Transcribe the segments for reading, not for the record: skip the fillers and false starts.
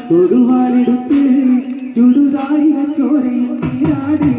തൊടുവാലെടുത്ത് ചുടുതാരിയ ചോരയിൽ നീരാടി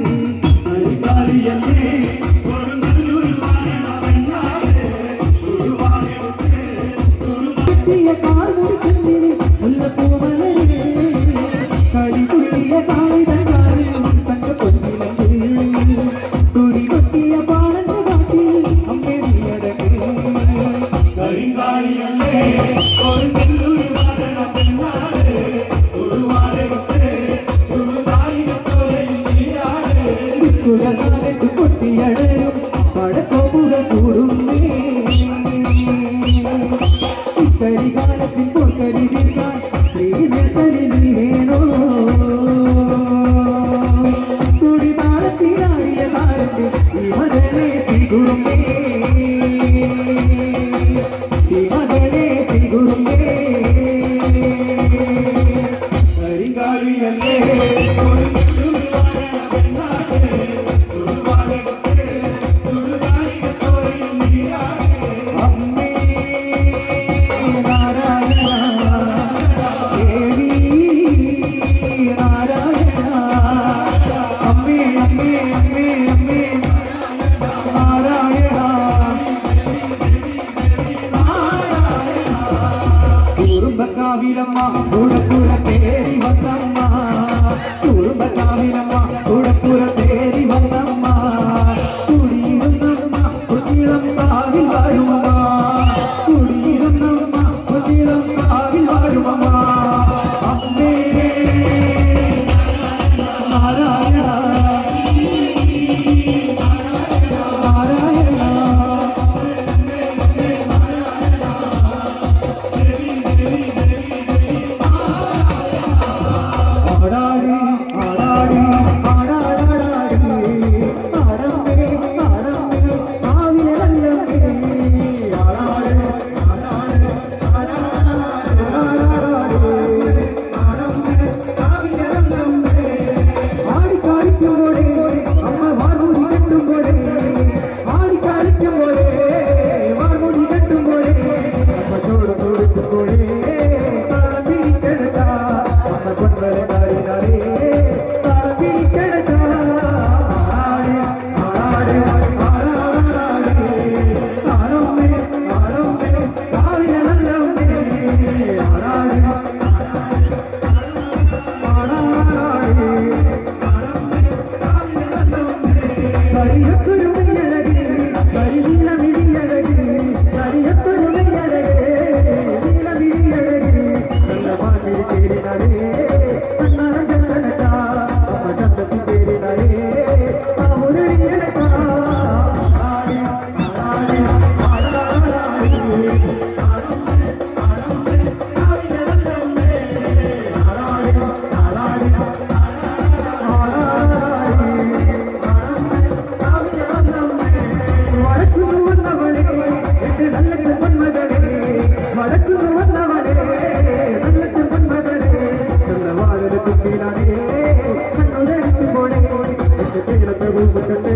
മുറ്റത്തെ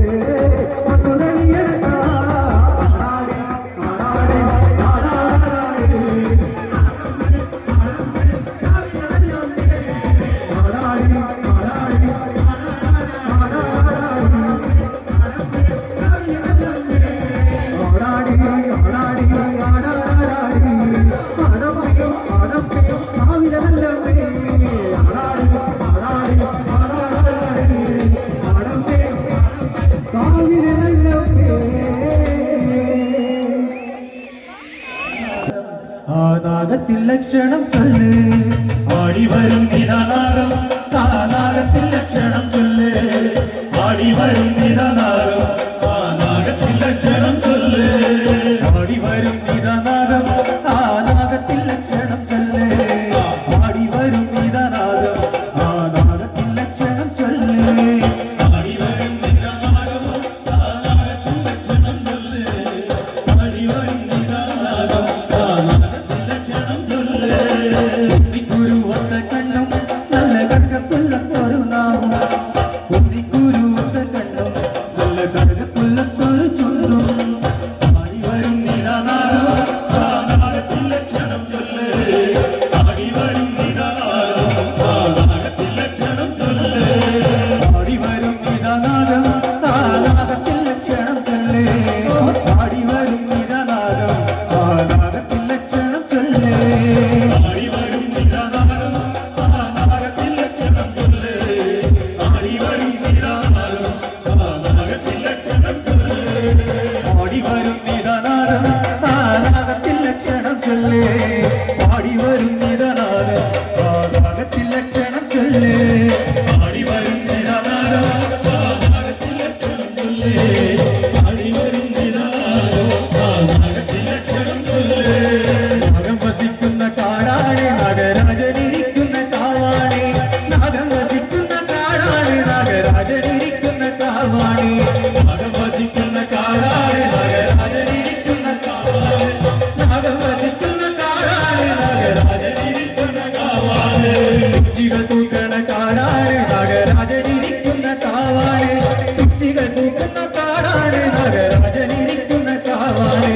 മധുരണിയെടുത്ത ആടാടി ആടാടി ആടാടി നാഗത്തിൽ ലക്ഷണം ചൊല്ല് ആടി വരും നിരാനാരം ആ നാഗത്തിൽ ലക്ഷണം ചൊല്ല് ആടി വരും നിരാനാരം ആ നാഗത്തിൽ ലക്ഷണം ചൊല്ല് ആടി വരും നിരനാദം ആ നാഗത്തിൽ ലക്ഷണം ചൊല്ല് ആടി വരും നിരനാദം ആ നാഗത്തിൽ ലക്ഷണം ചൊല്ല് ആടി വരും നിരാനാരം ആ നാഗത്തിൽ ലക്ഷണം ചൊല്ല് ആടി വരും നിരാനാരം ആ നാഗത്തിൽ ലക്ഷണം ചൊല്ല് കുരുവത്ത കണ്ണും നല്ല കടകപ്പുള്ളൊരു നാവും കുരുവത്ത കണ്ണും നല്ല കടകപ്പുള്ളൊരു ചുണ്ടും ആടി വരും നിരാനാരം ആ നാഗത്തിൽ ലക്ഷണം ചൊല്ല് ആടി വരും നിരാനാരം ആ നാഗത്തിൽ ലക്ഷണം ചൊല്ല് ആടി വരും നിരനാദം ആ നാഗത്തിൽ ലക്ഷണം ചൊല്ല് ആടി വരും നിരനാദം ആ നാഗത്തിൽ ലക്ഷണം ചൊല്ല് ആടി വരും നിരാനാരം ആ നാഗത്തിൽ ലക്ഷണം ചൊല്ല് ആടി വരും നിരാനാരം ആ നാഗത്തിൽ ലക്ഷണം ചൊല്ല് ആടി വരും നിരനാദം ആ നാഗത്തിൽ ലക്ഷണം ചൊല്ല് ആടി വരും നിരനാദം ആ നാഗത്തിൽ ലക്ഷണം ചൊല്ല് ആടി വരും നിരാനാരം ആ നാഗത്തിൽ ലക്ഷണം ചൊല്ല് ആടി വരും നിരാനാരം ആ നാഗത്തിൽ ലക്ഷണം ചൊല്ല് നാഗം വസിക്കുന്ന കാടാണ് നാഗരാജനിരിക്കുന്ന കാവാണ് നാഗം വസിക്കുന്ന കാടാണ് നാഗരാജനിരിക്കുന്ന കാവാണ് നാഗം വസിക്കുന്ന കാടാണ് നാഗരാജനിരിക്കുന്ന കാവാണ് നാഗം വസിക്കുന്ന കാടാണ് രാജനിരിക്കുന്ന കാവാണ് തുച്ചികൾ തൂക്കണ കാടാണ് നാഗരാജനിരിക്കുന്ന കാവാണ് തുച്ചികൾ തൂക്കുന്ന കാടാണ് നാഗരാജനിരിക്കുന്ന കാവാണ്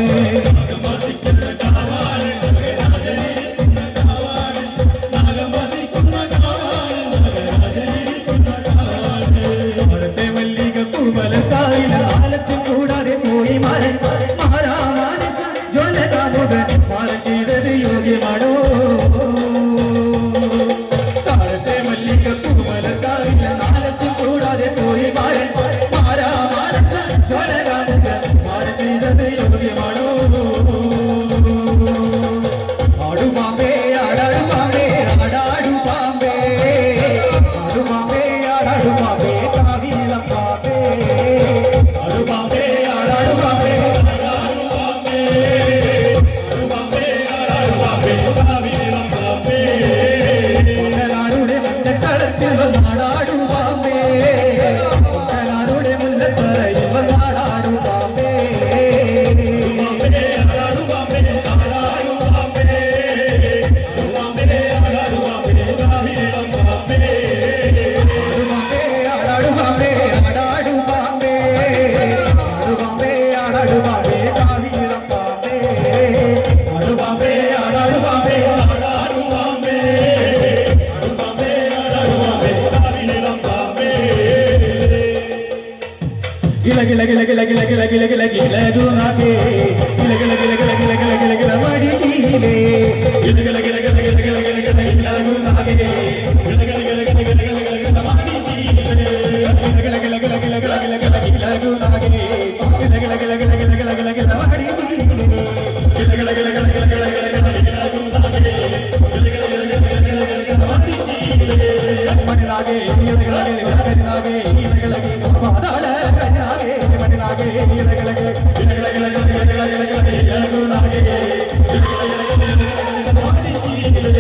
നാഗം വസിക്കുന്ന കാവാണ് നാഗരാജനിരിക്കുന്ന കാവാണ് നാഗം വസിക്കുന്ന കാവാണ് നാഗരാജനിരിക്കുന്ന കാവാണ് അവിടുത്തെ മല്ലിക പൂമലത്തായില ആലസ്യം കൂടാതെ പോയി മാരൻ മാരാമാനസ ജ്വലതാമുഖൻ മാരൻ ചെയ്തത് യോഗ്യമാണോ താഴത്തെ മല്ലിക പൂമലത്തായില ആലസ്യം കൂടാതെ പോയി മാരൻ മാരാമാനസ ജ്വലതാമുഖൻ മാരൻ ചെയ്തത് യോഗ്യമാണോ ആടുപാമ്പേ ആടാടുപാമ്പേ ആടാടുപാമ്പേ ആടുപാമ്പേ ആടാടുപാമ്പേ കാവിളം പാമ്പേ അടുപാമ്പേ ആടാടുപാമ്പേ ആടാടുപാമ്പേ അടുപാമ്പേ ആടാടുപാമ്പേ കാവിളം പാമ്പേ മംഗലാരുടെ മുല്ലക്കളത്തിൽ വന്നാടാടുപാമ്പേ മംഗലാരുടെ മുല്ലത്തറയിൽ വന്നാടാടുപാമ്പേ ആടാടുപാമ്പേ ആടാടുപാമ്പേ അടുപാമ്പേ ആടാടുപാമ്പേ കാവിളം പാമ്പേ ആടാടുപാമ്പേ ആടാടുപാമ്പേ ആടുപാമ്പേ ആടാടുപാമ്പേ കാവിളം പാമ്പേ അടുപാമ്പേ ആടാടുപാമ്പേ ആടാടുപാമ്പേ അടുപാമ്പേ ആടാടുപാമ്പേ കാവിളം പാമ്പേ ಗಿಲ ಗಿಲ ಗಿಲ ಗಿಲ ಗಿಲ ಗಿಲ ಗಿಲ ಗಿಲ ಗಿಲದು ನಾಗೆ ಗಿಲ ಗಿಲ ಗಿಲ ಗಿಲ ಗಿಲ ಗಿಲ ಗಿಲ ಗಿಲ ಮಾಡಿ ಜೀಲೆ ಗಿಲ ಗಿಲ ಗಿಲ ಗಿಲ ಗಿಲ ಗಿಲ ಗಿಲ ಗಿಲ ಗಿಲಗು ನಾಗೆ ಗಿಲ ಗಿಲ ಗಿಲ ಗಿಲ ಗಿಲ ಗಿಲ ಗಿಲ ಗಿಲ ಮಾಡಿ ಜೀಲೆ ಗಿಲ ಗಿಲ ಗಿಲ ಗಿಲ ಗಿಲ ಗಿಲ ಗಿಲ ಗಿಲದು ನಾಗೆ ಗಿಲ ಗಿಲ ಗಿಲ ಗಿಲ ಗಿಲ ಗಿಲ ಗಿಲ ಗಿಲ ಮಾಡಿ ಜೀಲೆ ಗಿಲ ಗಿಲ ಗಿಲ ಗಿಲ ಗಿಲ ಗಿಲ ಗಿಲ ಗಿಲ ಗಿಲಗು ನಾಗೆ ಗಿಲ ಗಿಲ ಗಿಲ ಗಿಲ ಗಿಲ ಗಿಲ ಗಿಲ ಗಿಲ ಮಾಡಿ ಜೀಲೆ ಮಣಿನಾಗೆ ಗಿಲ ಗಿಲ ಗಿಲ ಗರಿನಾಗೆ ಗಿಲ ಗಿಲ ಗಿಲ ಮಾದಾಳ ಗರಿನಾಗೆ ಮಣಿನಾಗೆ ಗಿಲ ಗಿಲ ಗಿಲ ಗಿಲ ಗಿಲ ಗಿಲ ಗಿಲ ಗಿಲ ಗಿಲ ಗಿಲ ಗಿಲ ಗಿಲಗು ನಾಗೆ ಗಿಲ ಗಿಲ ಗಿಲ ಗಿಲ ಗಿಲ ಗಿಲ ಗಿಲ ಮಾಡಿ ಜೀಲೆ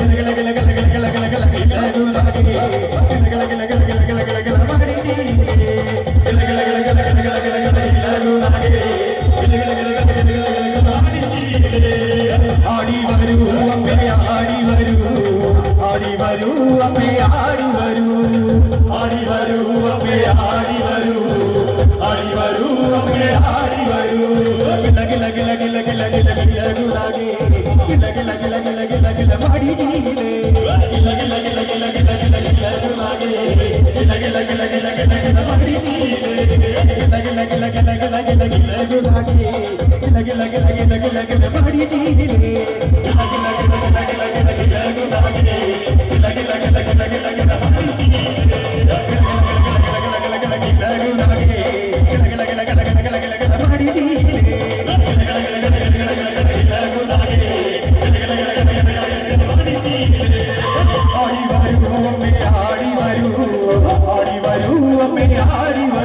ಗಿಲ ಗಿಲ ಗಿಲ ಗಿಲ ಗಿಲ ಗಿಲ ಗಿಲ ಗಿಲದು ನಾಗೆ ಗಿಲ ಗಿಲ ಗಿಲ ಗಿಲ ಗಿಲ ಗಿಲ ಗಿಲ ಮಾಡಿ ಜೀಲೆ ಗಿಲ ಗಿಲ ಗಿಲ ಗಿಲ ಗಿಲ ಗಿಲ ಗಿಲ ಗಿಲ ಗಿಲಗು ನಾಗೆ ಗಿಲ ಗಿಲ ಗಿಲ ಗಿಲ ಗಿಲ ಗಿಲ ಗಿಲ ಮಾಡಿ ಜೀಲೆ ആടി വരൂ അമ്മേ ആടി വരൂ ആടി വരൂ അമ്മേ ആടി വരൂ ആടി വരൂ അമ്മേ ആടി വരൂ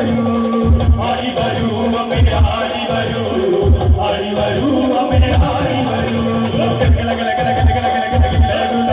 വരൂ ആടി വരൂ അമ്മേ ആടി വരൂ ആടി വരൂ അമ്മേ ആടി വരൂ ഗല ഗല ഗല ഗല ഗല ഗല ഗല ഗല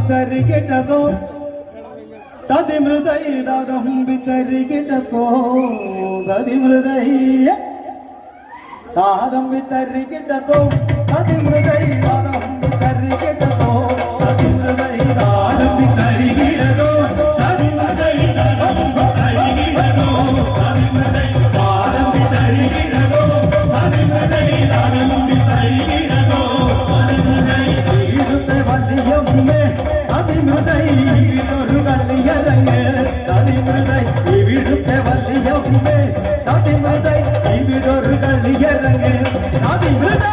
തരികിട്ടതോ തതിമൃതൈദം വിതരികിട്ടതോ തതിമൃതൈയ താദം വിതരികിട്ടതോ തതിമൃതൈദം വിതരികിട്ടതോ തതിമൃതൈദം വിതരികിട്ടതോ തതിമൃതൈദം വിതരികിട്ടതോ തതിമൃതൈദം വിതരികിട്ടതോ തതിമൃതൈദം വിതരികിട്ടതോ തതിമൃതൈ വലിയമ്മേ അതിമൃതൈ ഒരു കല്ലിയരങ്ങ് അതിമൃതൈ ഇവിടുത്തെ വലിയമ്മേ അതിമൃതൈ ഇവിടൊരു കല്ലിയരങ്ങ് അതിമൃതൈ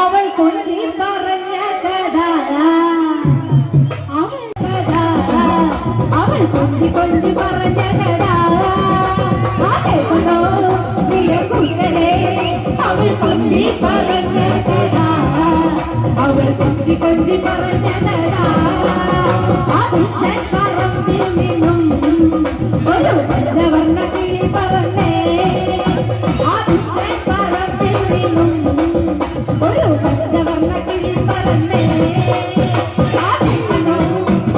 അവൾ കൊഞ്ചി പറഞ്ഞ കഥ അവൾ കൊഞ്ചി കൊഞ്ചി പറഞ്ഞ കഥ കേൾക്കണോ പ്രിയ കുട്ടനെ അവൾ കൊഞ്ചി പറഞ്ഞ കഥ അവൾ കൊഞ്ചി കൊഞ്ചി പറഞ്ഞ കഥ അതിശൻ പറമ്പിൽ നിന്നും ഒരു പഞ്ചവർണ്ണ കിളി പറഞ്ഞേ അതിശൻ പറമ്പിൽ നിന്നും ഒരു പഞ്ചവർണ്ണ കിളി പറഞ്ഞേ കേൾക്കണോ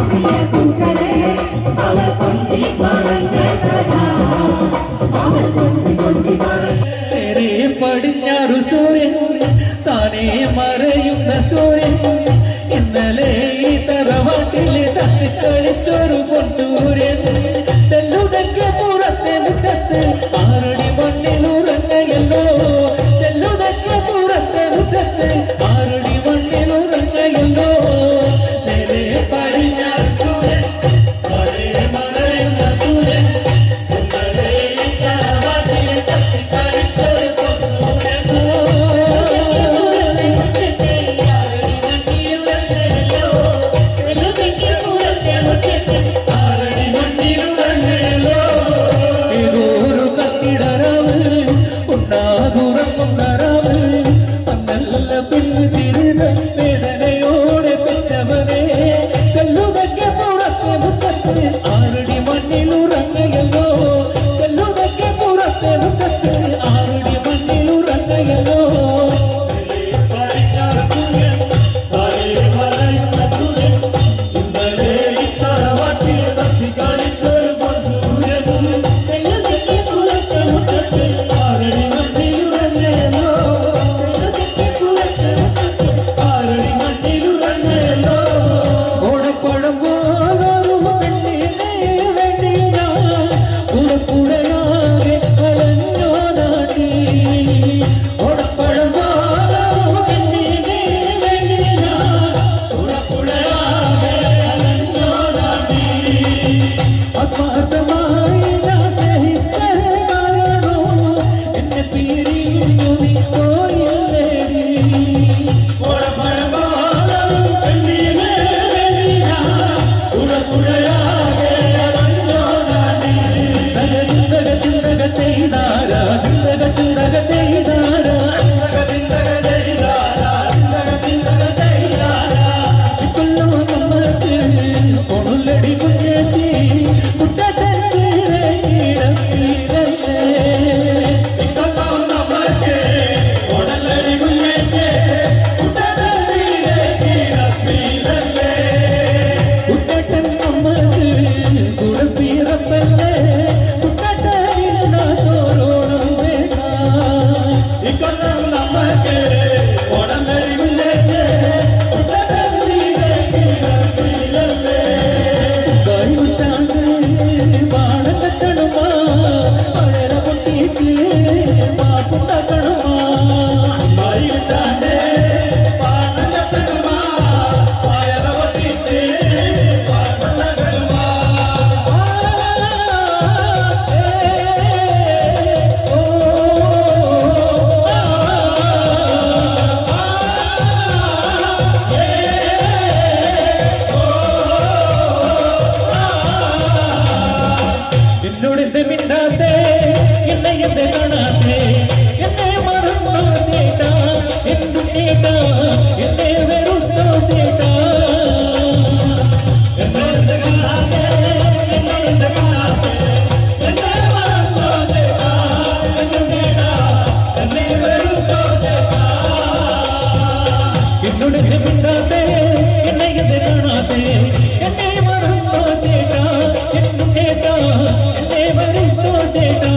പ്രിയ കുട്ടനെ അവൾ കൊഞ്ചി പറഞ്ഞ കഥ അവൾ കൊഞ്ചി കൊഞ്ചി പറഞ്ഞ നേരെ പടിഞ്ഞാറു സൂര്യൻ താനേ മറയുന്ന സൂര്യൻ ഇന്നലെ ഈ തറവാട്ടിലെ തട്ടി കളിച്ചൊരു പൊൻ സൂര്യൻ തെല്ലുതെക്ക് പുറത്തെ മുറ്റത്ത് ആറടി മണ്ണിലുറങ്ങയല്ലോ തെല്ലുതെക്ക് പുറത്തെ മുറ്റത്ത് ആറടി മണ്ണിലുറങ്ങയല്ലോ നേരെ പടിഞ്ഞാറു സൂര്യൻ താനേ മറയുന്ന സൂര്യൻ ഇന്നലെ ഈ തറവാട്ടിലെ തട്ടി കളിച്ചൊരു പൊൻ സൂര്യൻ ആറടി മണ്ണിലുറങ്ങയല്ലോ ഏതോരു കത്തിടരാവ് ഉണ്ടാകുറങ്ങുന്നറാവ് അന്നല്ല പെണ്ണു ചിരുത വേദനയോടെ പെറ്റവനെ കല്ലുതൊക്കെ പുറത്തെ മുറ്റത്ത് ആറടി മണ്ണിലുറങ്ങയല്ലോ കല്ലുതൊക്കെ പുറത്തെ മുറ്റത്ത് ആറടി മണ്ണിലുറങ്ങയല്ലോ ഓടപ്പഴം പോലൊരു പെണ്ണിനെ വേണ്ടി ഞാൻ ഉടപ്പുഴയാകെ അലഞ്ഞോ നാട്ടി ഓടപ്പഴം പോലൊരു പെണ്ണിനെ വേണ്ടി ഞാൻ ഉടപ്പുഴയാകെ അലഞ്ഞോ നാട്ടി ആത്മാർത്ഥമായി ഞാൻ സ്നേഹിച്ച കാരണോ എന്നെ പിരിഞ്ഞു നീ പോയില്ലേടി ഒന്നുലടി കുഞ്ഞേച്ചി കുട്ടൻ കുട്ടൻ നമ്മക്ക് കുടപ്പീറപ്പല്ലേ കുട്ടൻ തോരോണം വേണ്ട പാടം കെട്ടണമാ പഴല പൊട്ടിച്ച് പാട്ടുണ്ടാക്കണമാ എന്നോട് എന്ത് മിണ്ടാത്തേ എന്നെ എന്ത് കാണാത്തേ എന്നെ മറന്നോ ചേട്ടാ എന്തു ചേട്ടാ എന്നെ വെറുത്തോ ചേട്ടാ എന്നോട് എന്ത് മിണ്ടാത്തേ എന്നെ എന്ത് കാണാത്തേ എന്നെ മറന്നോ ചേട്ടാ എന്തു ചേട്ടാ എന്നെ വെറുത്തോ ചേട്ടാ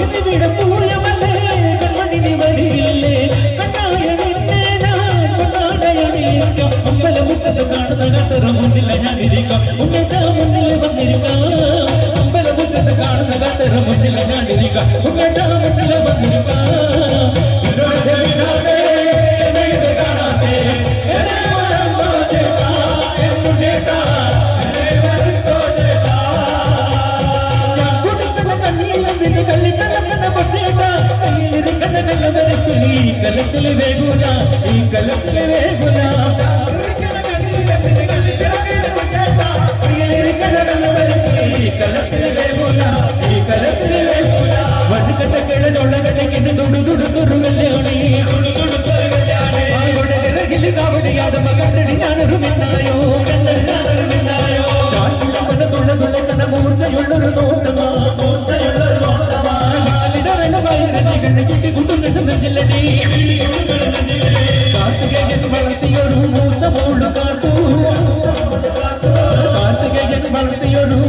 ഇതിവിടെ പൂയമല്ലേ കൺമണിനി വരികില്ലേ കണ്ണായ നിന്നെ ഞാൻ കൊണ്ടാടയണിയിരിക്കാം അമ്പലമുറ്റത്ത് കാണുന്ന കണ്ടറ മുന്നില്ല ഞാനിരിക്കാം മുന്നേറ്റ മുന്നിൽ വന്നിരിക്കാം അമ്പലമുറ്റത്ത് കണ്ണും കേട്ട മുട്ടല വന്നിരിപ്പാ വിടാതെ എന്നെ ഇത് കാണാതെ എന്നെ മറന്നോ ചേട്ടാ എന്നു കേട്ടാ എന്നെ മറന്നോ ചേട്ടാ ഞാൻ കൊടുക്കുന്ന കണ്ണിലെന്തിന് കല്ലിട്ടലക്കണ പക്ഷേട്ടാ കയ്യിലിരിക്കണ കല്ലവരക്ക് ഈ കലത്തിൽ വേഗൂല ഈ കലത്തിൽ വേഗൂല കയ്യിലിരിക്കണ കല്ലവരക്ക് ഈ കലത്തിൽ വേഗൂല ഈ കലത്തിൽ വേഗൂല വടുക്കട്ടക്കിട ചൊള്ളകടക്കിന് തുടുതുടുത്തൊരു കല്യാണി ിൽ കാവടിയാടുമ്പ കണ്ടടി ഞാനൊരു മിന്നായോ ചാട്ടുള്ള തുള്ളതുള്ളക്കണ മൂർച്ചയുള്ളൊരു നോട്ടമാ കാലിടവന വയറടി കണ്ണുകിട്ടി കുട്ടുകെട്ട് നെഞ്ചില്ലടി കാർത്തികയൻ വളർത്തിയൊരു മൂത്ത മോള് കാത്തു കാർത്തികയൻ വളർത്തിയൊരു